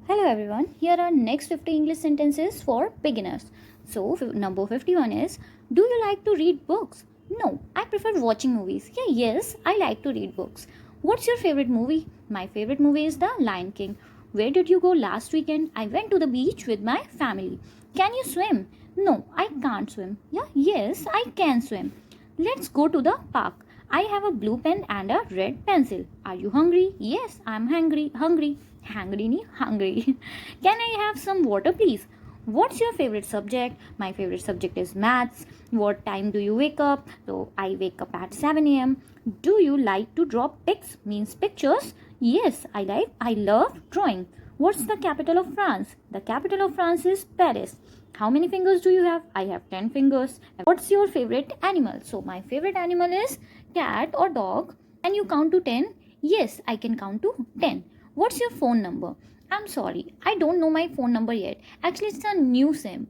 Hello everyone, here are next 50 English sentences for beginners. So, number 51 is, do you like to read books? No, I prefer watching movies. Yeah, yes, I like to read books. What's your favorite movie? My favorite movie is The Lion King. Where did you go last weekend? I went to the beach with my family. Can you swim? No, I can't swim. Yeah, yes, I can swim. Let's go to the park. I have a blue pen and a red pencil. Are you hungry? Yes, I'm hungry. Hungry. Can I have some water, please? What's your favorite subject? My favorite subject is maths. What time do you wake up? So I wake up at 7 a.m. Do you like to draw pics? Means pictures? Yes, I love drawing. What's the capital of France? The capital of France is Paris. How many fingers do you have? I have 10 fingers. What's your favorite animal? So my favorite animal is cat or dog. Can you count to 10? Yes, I can count to 10. What's your phone number? I'm sorry, I don't know my phone number yet. Actually, it's a new SIM.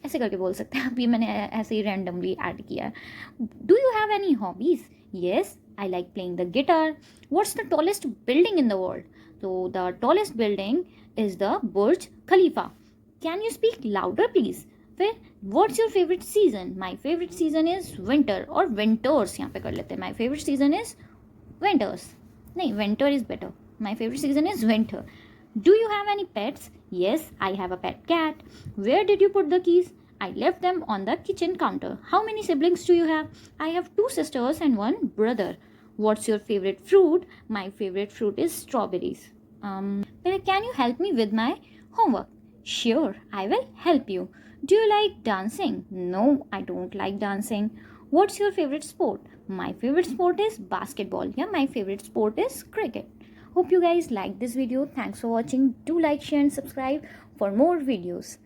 ऐसे करके बोल सकते हैं. अभी मैंने ऐसे ही randomly add किया है. Do you have any hobbies? Yes, I like playing the guitar. What's the tallest building in the world? So the tallest building is the Burj Khalifa. Can you speak louder, please? फिर what's your favorite season? My favorite season is winter or winters. यहाँ पे कर लेते हैं. My favorite season is winters. नहीं, winter is better. My favorite season is winter. Do you have any pets? Yes, I have a pet cat. Where did you put the keys? I left them on the kitchen counter. How many siblings do you have? I have 2 sisters and 1 brother. What's your favorite fruit? My favorite fruit is strawberries. Can you help me with my homework? Sure, I will help you. Do you like dancing? No, I don't like dancing. What's your favorite sport? My favorite sport is basketball. Yeah, my favorite sport is cricket. Hope you guys like this video. Thanks for watching. Do like, share and subscribe for more videos.